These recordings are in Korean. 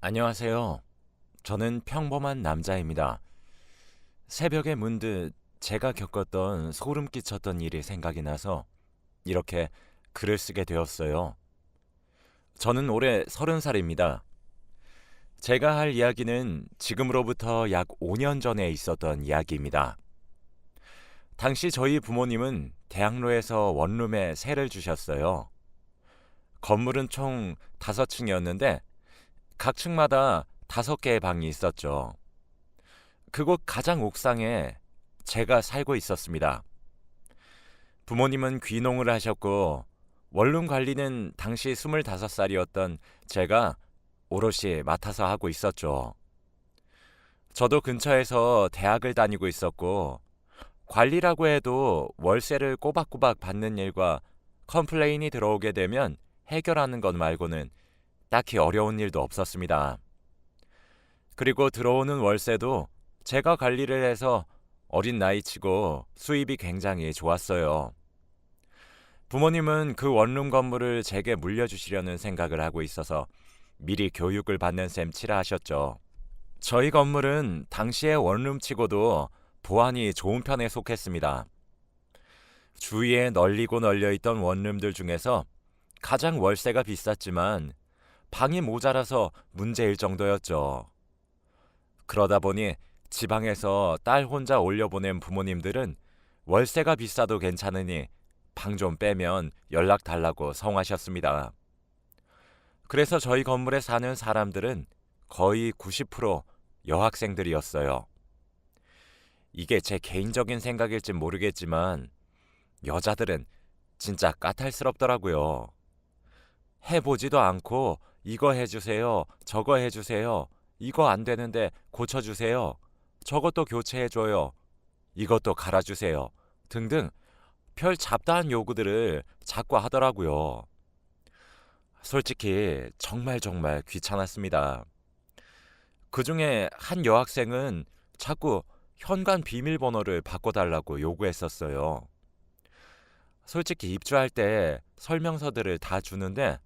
안녕하세요. 저는 평범한 남자입니다. 새벽에 문득 제가 겪었던 소름 끼쳤던 일이 생각이 나서 이렇게 글을 쓰게 되었어요. 저는 올해 30살입니다. 제가 할 이야기는 지금으로부터 약 5년 전에 있었던 이야기입니다. 당시 저희 부모님은 대학로에서 원룸에 세를 주셨어요. 건물은 총 5층이었는데 각 층마다 5개의 방이 있었죠. 그곳 가장 옥상에 제가 살고 있었습니다. 부모님은 귀농을 하셨고 원룸 관리는 당시 25살이었던 제가 오롯이 맡아서 하고 있었죠. 저도 근처에서 대학을 다니고 있었고 관리라고 해도 월세를 꼬박꼬박 받는 일과 컴플레인이 들어오게 되면 해결하는 것 말고는 딱히 어려운 일도 없었습니다. 그리고 들어오는 월세도 제가 관리를 해서 어린 나이치고 수입이 굉장히 좋았어요. 부모님은 그 원룸 건물을 제게 물려주시려는 생각을 하고 있어서 미리 교육을 받는 셈치라 하셨죠. 저희 건물은 당시의 원룸치고도 보안이 좋은 편에 속했습니다. 주위에 널리고 널려있던 원룸들 중에서 가장 월세가 비쌌지만 방이 모자라서 문제일 정도였죠. 그러다 보니 지방에서 딸 혼자 올려보낸 부모님들은 월세가 비싸도 괜찮으니 방 좀 빼면 연락 달라고 성하셨습니다. 그래서 저희 건물에 사는 사람들은 거의 90% 여학생들이었어요. 이게 제 개인적인 생각일진 모르겠지만 여자들은 진짜 까탈스럽더라고요. 해보지도 않고 이거 해주세요, 저거 해주세요, 이거 안 되는데 고쳐주세요, 저것도 교체해줘요, 이것도 갈아주세요 등등 별 잡다한 요구들을 자꾸 하더라고요. 솔직히 정말 귀찮았습니다. 그 중에 한 여학생은 자꾸 현관 비밀번호를 바꿔달라고 요구했었어요. 솔직히 입주할 때 설명서들을 다 주는데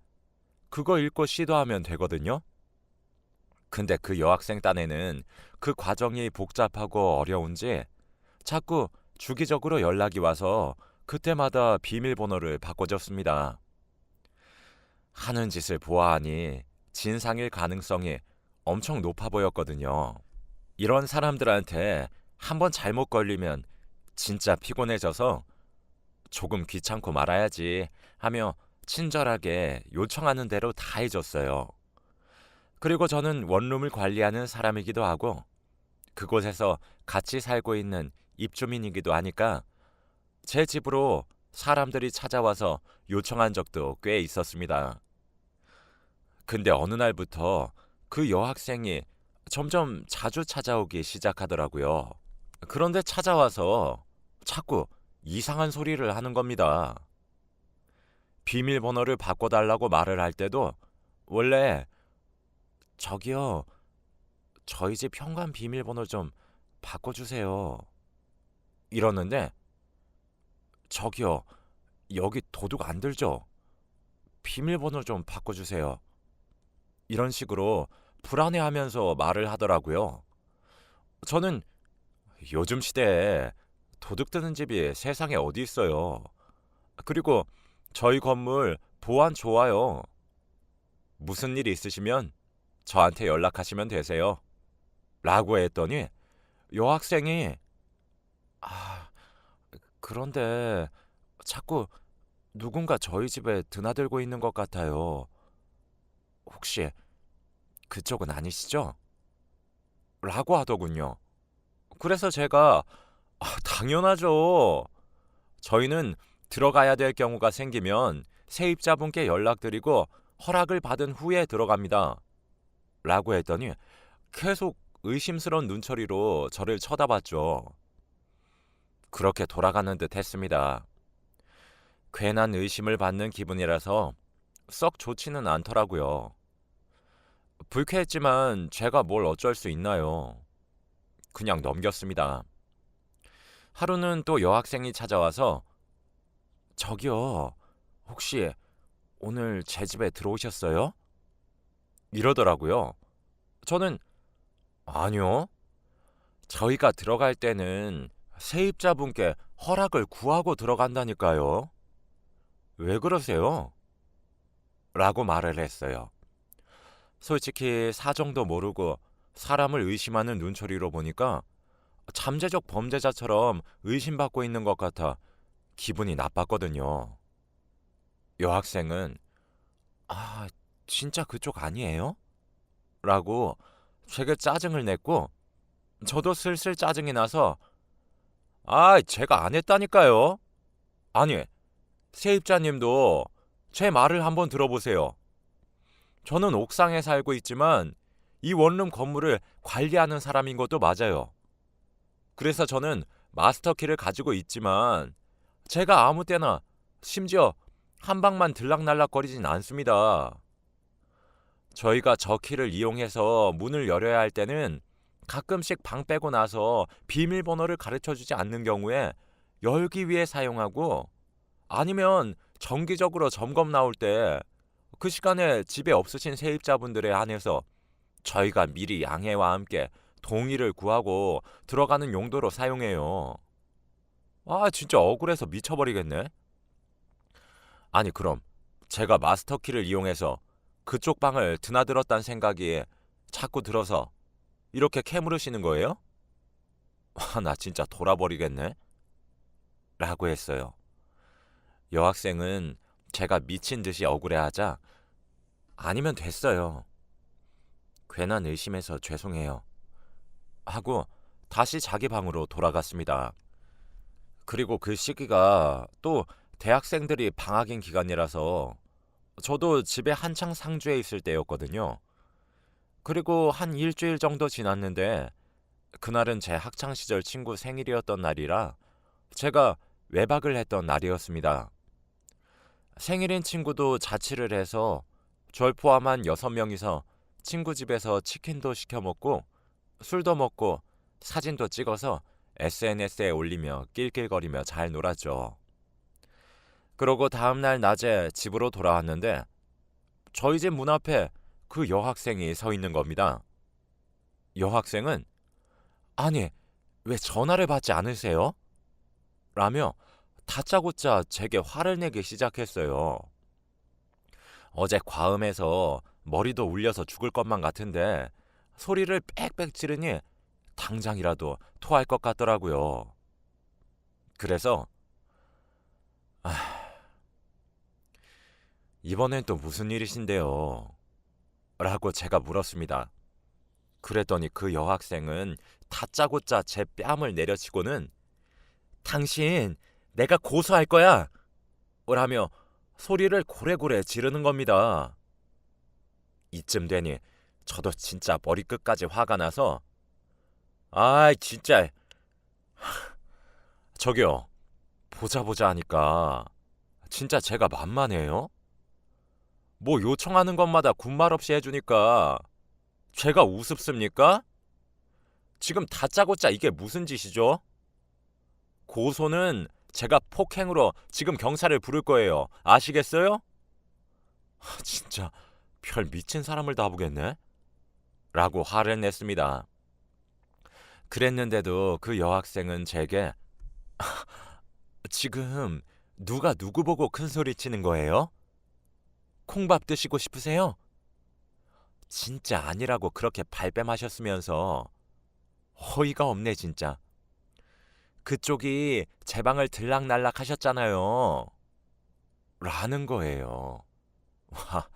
그거 읽고 시도하면 되거든요. 근데 그 여학생 딴에는 그 과정이 복잡하고 어려운지 자꾸 주기적으로 연락이 와서 그때마다 비밀번호를 바꿔줬습니다. 하는 짓을 보아하니 진상일 가능성이 엄청 높아 보였거든요. 이런 사람들한테 한번 잘못 걸리면 진짜 피곤해져서 조금 귀찮고 말아야지 하며 친절하게 요청하는 대로 다 해줬어요. 그리고 저는 원룸을 관리하는 사람이기도 하고 그곳에서 같이 살고 있는 입주민이기도 하니까 제 집으로 사람들이 찾아와서 요청한 적도 꽤 있었습니다. 근데 어느 날부터 그 여학생이 점점 자주 찾아오기 시작하더라고요. 그런데 찾아와서 자꾸 이상한 소리를 하는 겁니다. 비밀번호를 바꿔달라고 말을 할 때도 원래 저기요, 저희 집 현관 비밀번호 좀 바꿔주세요. 이러는데 저기요, 여기 도둑 안 들죠? 비밀번호 좀 바꿔주세요. 이런 식으로 불안해하면서 말을 하더라고요. 저는 요즘 시대에 도둑 드는 집이 세상에 어디 있어요. 그리고 저희 건물 보안 좋아요. 무슨 일 있으시면 저한테 연락하시면 되세요. 라고 했더니 여학생이 아, 그런데 자꾸 누군가 저희 집에 드나들고 있는 것 같아요. 혹시 그쪽은 아니시죠? 라고 하더군요. 그래서 제가 당연하죠. 저희는 들어가야 될 경우가 생기면 세입자분께 연락드리고 허락을 받은 후에 들어갑니다. 라고 했더니 계속 의심스러운 눈초리로 저를 쳐다봤죠. 그렇게 돌아가는 듯 했습니다. 괜한 의심을 받는 기분이라서 썩 좋지는 않더라고요. 불쾌했지만 제가 뭘 어쩔 수 있나요? 그냥 넘겼습니다. 하루는 또 여학생이 찾아와서 저기요, 혹시 오늘 제 집에 들어오셨어요? 이러더라고요. 저는 아니요. 저희가 들어갈 때는 세입자분께 허락을 구하고 들어간다니까요. 왜 그러세요? 라고 말을 했어요. 솔직히 사정도 모르고 사람을 의심하는 눈초리로 보니까 잠재적 범죄자처럼 의심받고 있는 것 같아 기분이 나빴거든요. 여학생은 아, 진짜 그쪽 아니에요? 라고 제게 짜증을 냈고 저도 슬슬 짜증이 나서 제가 안 했다니까요. 아니, 세입자님도 제 말을 한번 들어보세요. 저는 옥상에 살고 있지만 이 원룸 건물을 관리하는 사람인 것도 맞아요. 그래서 저는 마스터키를 가지고 있지만 제가 아무 때나 심지어 한 방만 들락날락거리진 않습니다. 저희가 저 키를 이용해서 문을 열어야 할 때는 가끔씩 방 빼고 나서 비밀번호를 가르쳐주지 않는 경우에 열기 위해 사용하고 아니면 정기적으로 점검 나올 때 그 시간에 집에 없으신 세입자분들에 한해서 저희가 미리 양해와 함께 동의를 구하고 들어가는 용도로 사용해요. 진짜 억울해서 미쳐버리겠네. 아니 그럼 제가 마스터키를 이용해서 그쪽 방을 드나들었단 생각이 자꾸 들어서 이렇게 캐물으시는 거예요? 나 진짜 돌아버리겠네. 라고 했어요. 여학생은 제가 미친 듯이 억울해하자 아니면 됐어요. 괜한 의심해서 죄송해요. 하고 다시 자기 방으로 돌아갔습니다. 그리고 그 시기가 또 대학생들이 방학인 기간이라서 저도 집에 한창 상주해 있을 때였거든요. 그리고 한 일주일 정도 지났는데 그날은 제 학창시절 친구 생일이었던 날이라 제가 외박을 했던 날이었습니다. 생일인 친구도 자취를 해서 절 포함한 6명이서 친구 집에서 치킨도 시켜 먹고 술도 먹고 사진도 찍어서 SNS에 올리며 낄낄거리며 잘 놀았죠. 그러고 다음날 낮에 집으로 돌아왔는데 저희 집 문 앞에 그 여학생이 서 있는 겁니다. 여학생은 아니 왜 전화를 받지 않으세요? 라며 다짜고짜 제게 화를 내기 시작했어요. 어제 과음해서 머리도 울려서 죽을 것만 같은데 소리를 빽빽 지르니 당장이라도 토할 것 같더라고요. 그래서 이번엔 또 무슨 일이신데요? 라고 제가 물었습니다. 그랬더니 그 여학생은 다짜고짜 제 뺨을 내려치고는 당신 내가 고소할 거야! 라며 소리를 고래고래 지르는 겁니다. 이쯤 되니 저도 진짜 머리끝까지 화가 나서 진짜 저기요 보자 하니까 진짜 제가 만만해요? 뭐 요청하는 것마다 군말 없이 해주니까 제가 우습습니까? 지금 다짜고짜 이게 무슨 짓이죠? 고소는 제가 폭행으로 지금 경찰을 부를 거예요. 아시겠어요? 진짜 별 미친 사람을 다 보겠네? 라고 화를 냈습니다. 그랬는데도 그 여학생은 제게 지금 누가 누구 보고 큰 소리 치는 거예요? 콩밥 드시고 싶으세요? 진짜 아니라고 그렇게 발뺌하셨으면서 어이가 없네 진짜. 그쪽이 제 방을 들락날락 하셨잖아요. 라는 거예요. 와,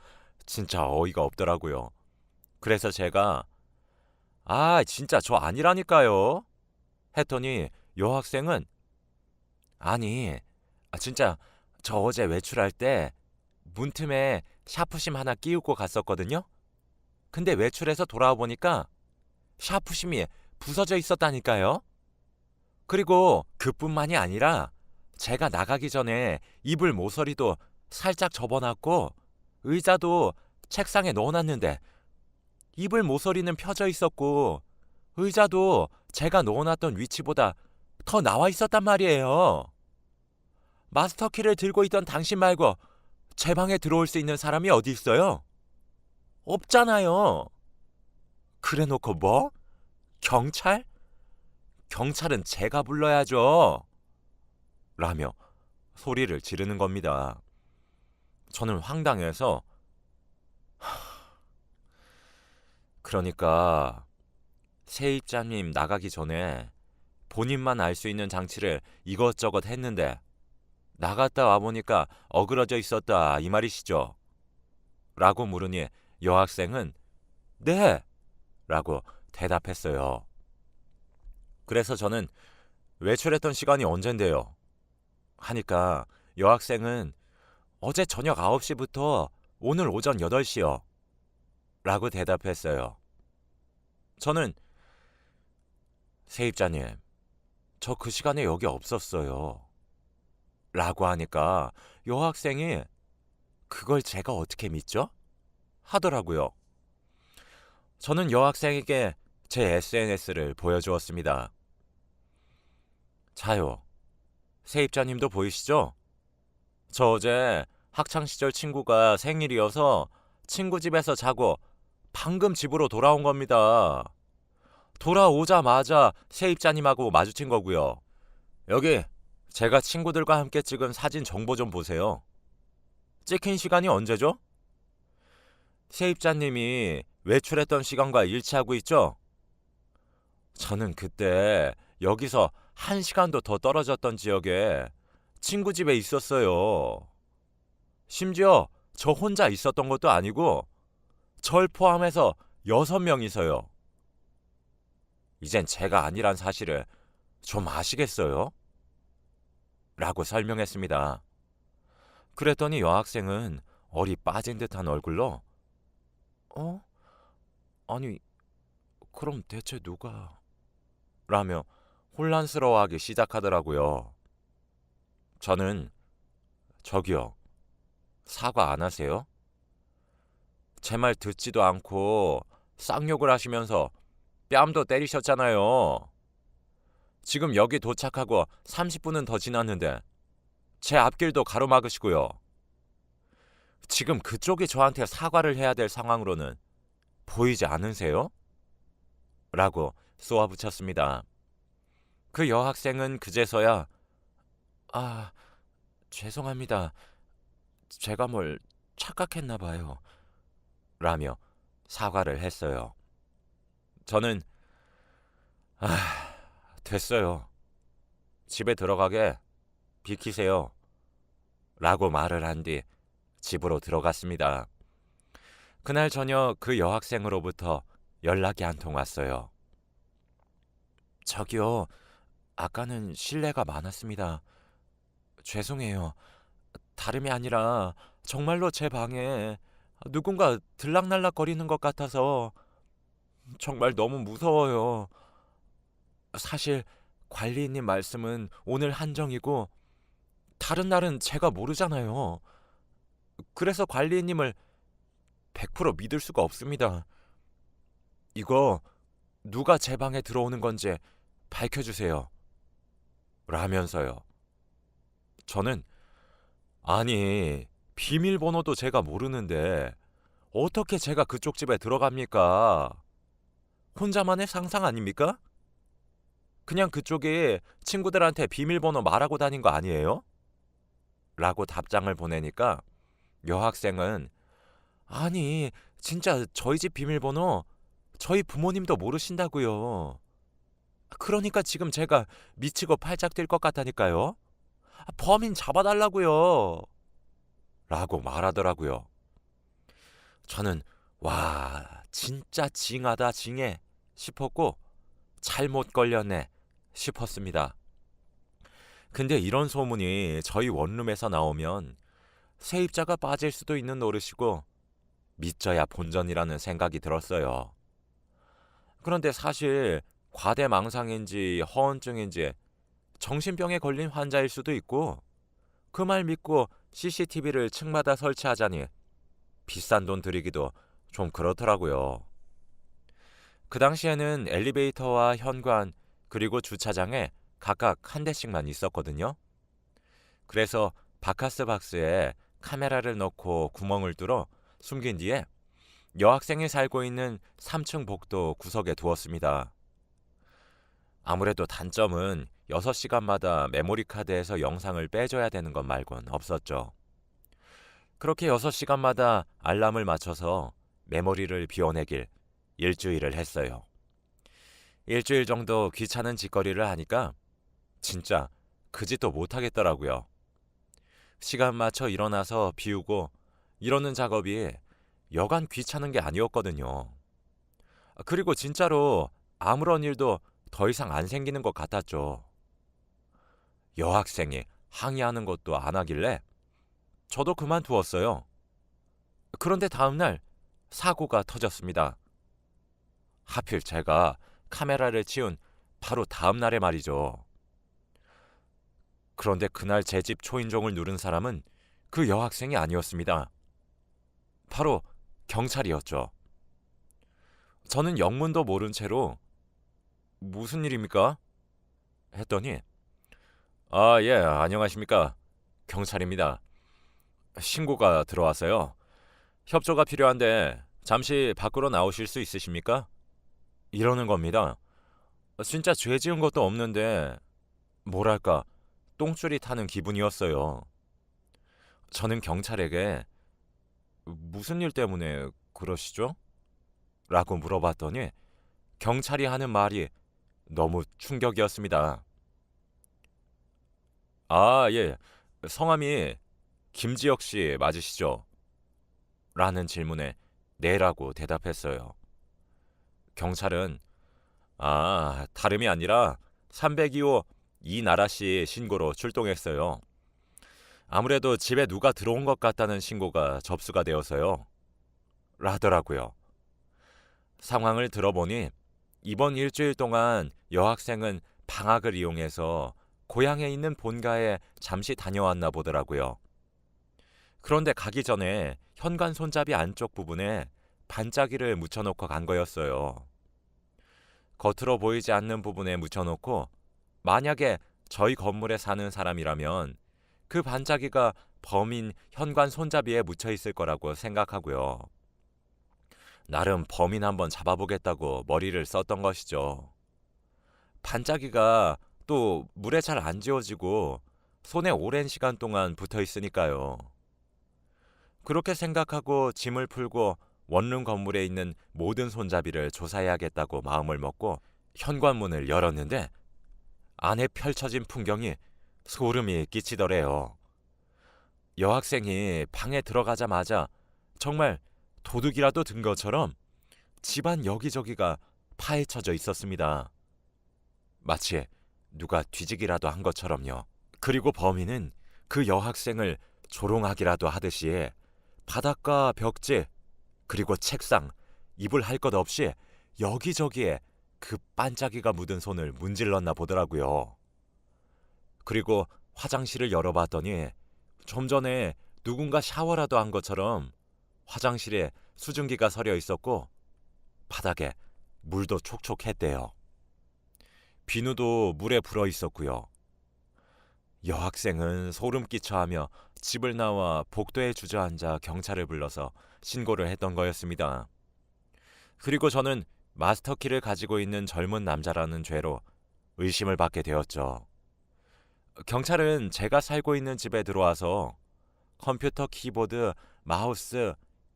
진짜 어이가 없더라고요. 그래서 제가 진짜 저 아니라니까요. 했더니 여학생은 아니, 진짜 저 어제 외출할 때 문틈에 샤프심 하나 끼우고 갔었거든요. 근데 외출해서 돌아와 보니까 샤프심이 부서져 있었다니까요. 그리고 그뿐만이 아니라 제가 나가기 전에 이불 모서리도 살짝 접어놨고 의자도 책상에 넣어놨는데 이불 모서리는 펴져 있었고 의자도 제가 넣어놨던 위치보다 더 나와 있었단 말이에요. 마스터키를 들고 있던 당신 말고 제 방에 들어올 수 있는 사람이 어디 있어요? 없잖아요. 그래놓고 뭐? 경찰? 경찰은 제가 불러야죠. 라며 소리를 지르는 겁니다. 저는 황당해서 그러니까 세입자님 나가기 전에 본인만 알 수 있는 장치를 이것저것 했는데 나갔다 와보니까 어그러져 있었다 이 말이시죠? 라고 물으니 여학생은 네! 라고 대답했어요. 그래서 저는 외출했던 시간이 언젠데요? 하니까 여학생은 어제 저녁 9시부터 오늘 오전 8시요. 라고 대답했어요. 저는 세입자님, 저 그 시간에 여기 없었어요. 라고 하니까 여학생이 그걸 제가 어떻게 믿죠? 하더라고요. 저는 여학생에게 제 SNS를 보여주었습니다. 자요. 세입자님도 보이시죠? 저 어제 학창시절 친구가 생일이어서 친구 집에서 자고 방금 집으로 돌아온 겁니다. 돌아오자마자 세입자님하고 마주친 거고요. 여기 제가 친구들과 함께 찍은 사진 정보 좀 보세요. 찍힌 시간이 언제죠? 세입자님이 외출했던 시간과 일치하고 있죠? 저는 그때 여기서 1시간도 더 떨어졌던 지역에 친구 집에 있었어요. 심지어 저 혼자 있었던 것도 아니고 절 포함해서 6명이서요. 이젠 제가 아니란 사실을 좀 아시겠어요? 라고 설명했습니다. 그랬더니 여학생은 얼이 빠진 듯한 얼굴로 어? 아니, 그럼 대체 누가? 라며 혼란스러워하기 시작하더라고요. 저는 저기요, 사과 안 하세요? 제 말 듣지도 않고 쌍욕을 하시면서 뺨도 때리셨잖아요. 지금 여기 도착하고 30분은 더 지났는데 제 앞길도 가로막으시고요. 지금 그쪽이 저한테 사과를 해야 될 상황으로는 보이지 않으세요? 라고 쏘아붙였습니다. 그 여학생은 그제서야 아, 죄송합니다. 제가 뭘 착각했나 봐요. 라며 사과를 했어요. 저는 됐어요. 집에 들어가게 비키세요. 라고 말을 한 뒤 집으로 들어갔습니다. 그날 저녁 그 여학생으로부터 연락이 한 통 왔어요. 저기요, 아까는 실례가 많았습니다. 죄송해요. 다름이 아니라 정말로 제 방에 누군가 들락날락거리는 것 같아서 정말 너무 무서워요. 사실 관리인님 말씀은 오늘 한정이고 다른 날은 제가 모르잖아요. 그래서 관리인님을 100% 믿을 수가 없습니다. 이거 누가 제 방에 들어오는 건지 밝혀주세요. 라면서요. 저는 아니, 비밀번호도 제가 모르는데 어떻게 제가 그쪽 집에 들어갑니까? 혼자만의 상상 아닙니까? 그냥 그쪽에 친구들한테 비밀번호 말하고 다닌 거 아니에요? 라고 답장을 보내니까 여학생은 아니, 진짜 저희 집 비밀번호 저희 부모님도 모르신다고요. 그러니까 지금 제가 미치고 팔짝 뛸 것 같다니까요. 범인 잡아달라고요. 라고 말하더라고요. 저는 와, 진짜 징하다 징해 싶었고 잘못 걸렸네 싶었습니다. 근데 이런 소문이 저희 원룸에서 나오면 세입자가 빠질 수도 있는 노릇이고 믿져야 본전이라는 생각이 들었어요. 그런데 사실 과대망상인지 허언증인지 정신병에 걸린 환자일 수도 있고 그 말 믿고 CCTV를 층마다 설치하자니 비싼 돈 들이기도 좀 그렇더라고요. 그 당시에는 엘리베이터와 현관 그리고 주차장에 각각 한 대씩만 있었거든요. 그래서 바카스 박스에 카메라를 넣고 구멍을 뚫어 숨긴 뒤에 여학생이 살고 있는 3층 복도 구석에 두었습니다. 아무래도 단점은 6시간마다 메모리 카드에서 영상을 빼줘야 되는 것 말곤 없었죠. 그렇게 6시간마다 알람을 맞춰서 메모리를 비워내길 일주일을 했어요. 일주일 정도 귀찮은 짓거리를 하니까 진짜 그 짓도 못하겠더라고요. 시간 맞춰 일어나서 비우고 이러는 작업이 여간 귀찮은 게 아니었거든요. 그리고 진짜로 아무런 일도 더 이상 안 생기는 것 같았죠. 여학생이 항의하는 것도 안 하길래 저도 그만두었어요. 그런데 다음날 사고가 터졌습니다. 하필 제가 카메라를 치운 바로 다음날에 말이죠. 그런데 그날 제 집 초인종을 누른 사람은 그 여학생이 아니었습니다. 바로 경찰이었죠. 저는 영문도 모른 채로 무슨 일입니까? 했더니 예, 안녕하십니까. 경찰입니다. 신고가 들어왔어요. 협조가 필요한데 잠시 밖으로 나오실 수 있으십니까? 이러는 겁니다. 진짜 죄 지은 것도 없는데 뭐랄까 똥줄이 타는 기분이었어요. 저는 경찰에게 무슨 일 때문에 그러시죠? 라고 물어봤더니 경찰이 하는 말이 너무 충격이었습니다. 예. 성함이 김지혁 씨 맞으시죠? 라는 질문에 네라고 대답했어요. 경찰은 다름이 아니라 302호 이나라 씨 신고로 출동했어요. 아무래도 집에 누가 들어온 것 같다는 신고가 접수가 되어서요. 라더라고요. 상황을 들어보니 이번 일주일 동안 여학생은 방학을 이용해서 고향에 있는 본가에 잠시 다녀왔나 보더라고요. 그런데 가기 전에 현관 손잡이 안쪽 부분에 반짝이를 묻혀놓고 간 거였어요. 겉으로 보이지 않는 부분에 묻혀놓고 만약에 저희 건물에 사는 사람이라면 그 반짝이가 범인 현관 손잡이에 묻혀 있을 거라고 생각하고요. 나름 범인 한번 잡아보겠다고 머리를 썼던 것이죠. 반짝이가 또 물에 잘 안 지워지고 손에 오랜 시간 동안 붙어 있으니까요. 그렇게 생각하고 짐을 풀고 원룸 건물에 있는 모든 손잡이를 조사해야겠다고 마음을 먹고 현관문을 열었는데 안에 펼쳐진 풍경이 소름이 끼치더래요. 여학생이 방에 들어가자마자 정말 도둑이라도 든 것처럼 집안 여기저기가 파헤쳐져 있었습니다. 마치 누가 뒤지기라도 한 것처럼요. 그리고 범인은 그 여학생을 조롱하기라도 하듯이 바닥과 벽지 그리고 책상, 이불 할 것 없이 여기저기에 그 반짝이가 묻은 손을 문질렀나 보더라고요. 그리고 화장실을 열어봤더니 좀 전에 누군가 샤워라도 한 것처럼 화장실에 수증기가 서려 있었고 바닥에 물도 촉촉했대요. 비누도 물에 불어 있었고요. 여학생은 소름 끼쳐하며 집을 나와 복도에 주저앉아 경찰을 불러서 신고를 했던 거였습니다. 그리고 저는 마스터키를 가지고 있는 젊은 남자라는 죄로 의심을 받게 되었죠. 경찰은 제가 살고 있는 집에 들어와서 컴퓨터 키보드, 마우스,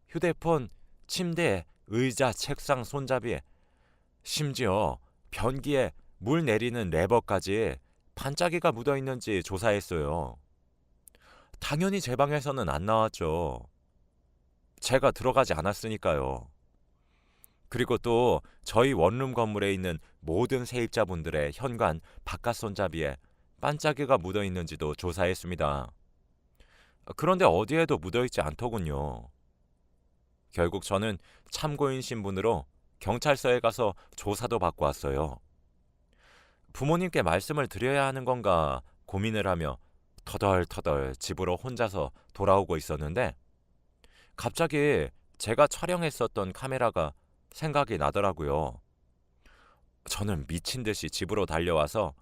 휴대폰, 침대, 의자, 책상, 손잡이, 심지어 변기에 물 내리는 레버까지 반짝이가 묻어있는지 조사했어요. 당연히 제 방에서는 안 나왔죠. 제가 들어가지 않았으니까요. 그리고 또 저희 원룸 건물에 있는 모든 세입자분들의 현관 바깥 손잡이에 반짝이가 묻어있는지도 조사했습니다. 그런데 어디에도 묻어있지 않더군요. 결국 저는 참고인 신분으로 경찰서에 가서 조사도 받고 왔어요. 부모님께 말씀을 드려야 하는 건가 고민을 하며 터덜터덜 집으로 혼자서 돌아오고 있었는데 갑자기 제가 촬영했었던 카메라가 생각이 나더라고요. 저는 미친 듯이 집으로 달려와서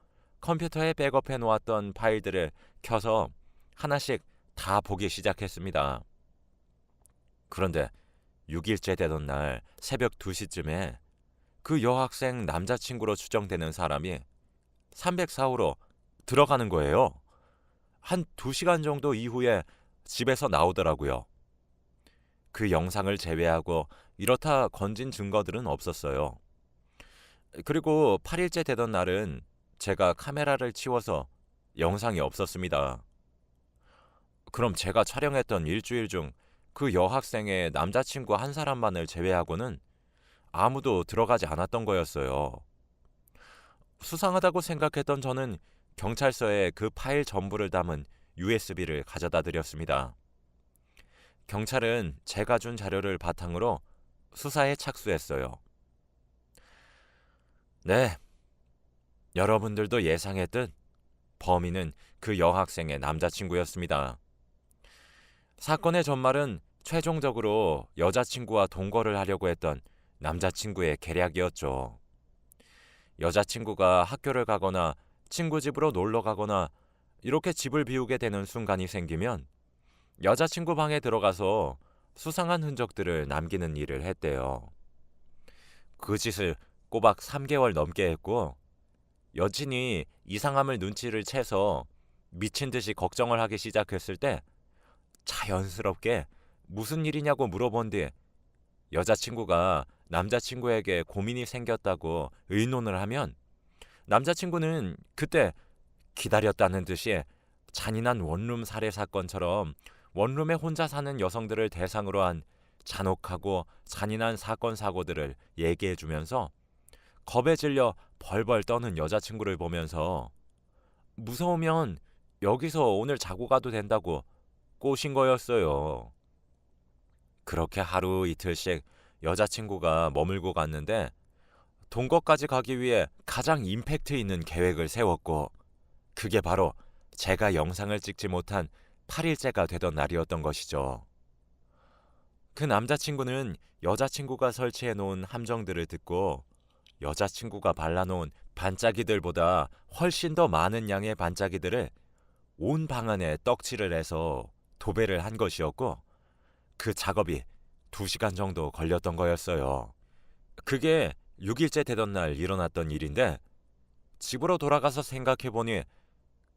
컴퓨터에 백업해 놓았던 파일들을 켜서 하나씩 다 보기 시작했습니다. 그런데 6일째 되던 날 새벽 2시쯤에 그 여학생 남자친구로 추정되는 사람이 304호로 들어가는 거예요. 한 2시간 정도 이후에 집에서 나오더라고요. 그 영상을 제외하고 이렇다 건진 증거들은 없었어요. 그리고 8일째 되던 날은 제가 카메라를 치워서 영상이 없었습니다. 그럼 제가 촬영했던 일주일 중 그 여학생의 남자친구 한 사람만을 제외하고는 아무도 들어가지 않았던 거였어요. 수상하다고 생각했던 저는 경찰서에 그 파일 전부를 담은 USB를 가져다 드렸습니다. 경찰은 제가 준 자료를 바탕으로 수사에 착수했어요. 네, 여러분들도 예상했듯 범인은 그 여학생의 남자친구였습니다. 사건의 전말은 최종적으로 여자친구와 동거를 하려고 했던 남자친구의 계략이었죠. 여자친구가 학교를 가거나 친구 집으로 놀러 가거나 이렇게 집을 비우게 되는 순간이 생기면 여자친구 방에 들어가서 수상한 흔적들을 남기는 일을 했대요. 그 짓을 꼬박 3개월 넘게 했고 여친이 이상함을 눈치를 채서 미친 듯이 걱정을 하기 시작했을 때 자연스럽게 무슨 일이냐고 물어본 뒤 여자친구가 남자친구에게 고민이 생겼다고 의논을 하면 남자친구는 그때 기다렸다는 듯이 잔인한 원룸 살해 사건처럼 원룸에 혼자 사는 여성들을 대상으로 한 잔혹하고 잔인한 사건 사고들을 얘기해 주면서 겁에 질려 벌벌 떠는 여자친구를 보면서 무서우면 여기서 오늘 자고 가도 된다고 꼬신 거였어요. 그렇게 하루 이틀씩 여자친구가 머물고 갔는데 동거까지 가기 위해 가장 임팩트 있는 계획을 세웠고 그게 바로 제가 영상을 찍지 못한 8일째가 되던 날이었던 것이죠. 그 남자친구는 여자친구가 설치해 놓은 함정들을 듣고 여자친구가 발라놓은 반짝이들보다 훨씬 더 많은 양의 반짝이들을 온 방 안에 떡칠을 해서 도배를 한 것이었고 그 작업이 2시간 정도 걸렸던 거였어요. 그게 6일째 되던 날 일어났던 일인데 집으로 돌아가서 생각해보니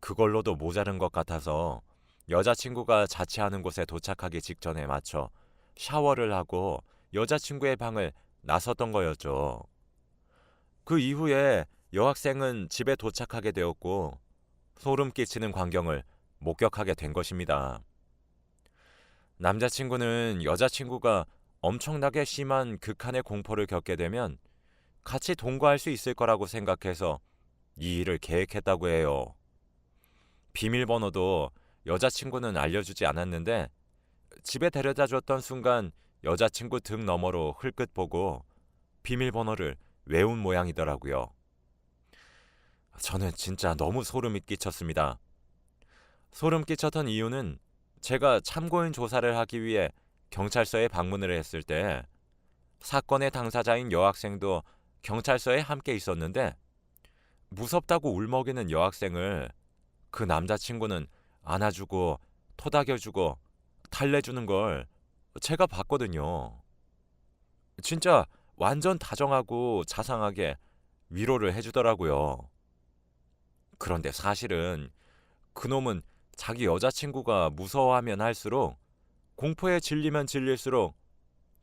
그걸로도 모자른 것 같아서 여자친구가 자취하는 곳에 도착하기 직전에 맞춰 샤워를 하고 여자친구의 방을 나섰던 거였죠. 그 이후에 여학생은 집에 도착하게 되었고 소름 끼치는 광경을 목격하게 된 것입니다. 남자친구는 여자친구가 엄청나게 심한 극한의 공포를 겪게 되면 같이 동거할 수 있을 거라고 생각해서 이 일을 계획했다고 해요. 비밀번호도 여자친구는 알려주지 않았는데 집에 데려다 줬던 순간 여자친구 등 너머로 흘끗 보고 비밀번호를 외운 모양이더라고요. 저는 진짜 너무 소름이 끼쳤습니다. 소름 끼쳤던 이유는 제가 참고인 조사를 하기 위해 경찰서에 방문을 했을 때 사건의 당사자인 여학생도 경찰서에 함께 있었는데 무섭다고 울먹이는 여학생을 그 남자친구는 안아주고 토닥여주고 달래주는 걸 제가 봤거든요. 진짜 완전 다정하고 자상하게 위로를 해주더라고요. 그런데 사실은 그놈은 자기 여자친구가 무서워하면 할수록 공포에 질리면 질릴수록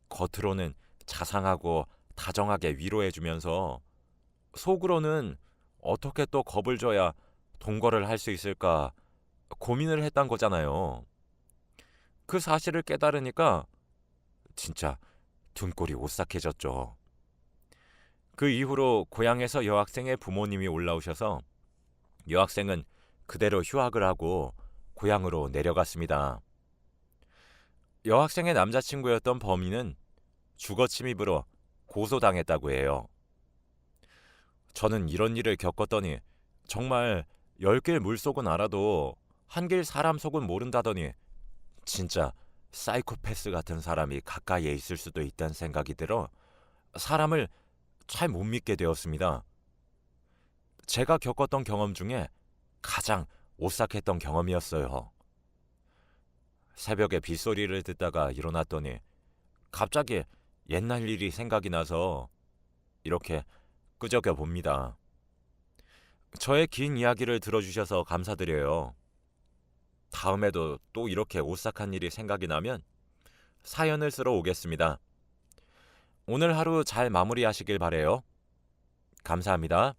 겉으로는 자상하고 다정하게 위로해주면서 속으로는 어떻게 또 겁을 줘야 동거를 할 수 있을까 고민을 했던 거잖아요. 그 사실을 깨달으니까 진짜 등골이 오싹해졌죠. 그 이후로 고향에서 여학생의 부모님이 올라오셔서 여학생은 그대로 휴학을 하고 고향으로 내려갔습니다. 여학생의 남자친구였던 범인은 주거침입으로 고소당했다고 해요. 저는 이런 일을 겪었더니 정말 10길 물속은 알아도 한길 사람 속은 모른다더니 진짜 사이코패스 같은 사람이 가까이에 있을 수도 있다는 생각이 들어 사람을 잘 못 믿게 되었습니다. 제가 겪었던 경험 중에 가장 오싹했던 경험이었어요. 새벽에 빗소리를 듣다가 일어났더니 갑자기 옛날 일이 생각이 나서 이렇게 끄적여 봅니다. 저의 긴 이야기를 들어주셔서 감사드려요. 다음에도 또 이렇게 오싹한 일이 생각이 나면 사연을 쓰러 오겠습니다. 오늘 하루 잘 마무리하시길 바래요. 감사합니다.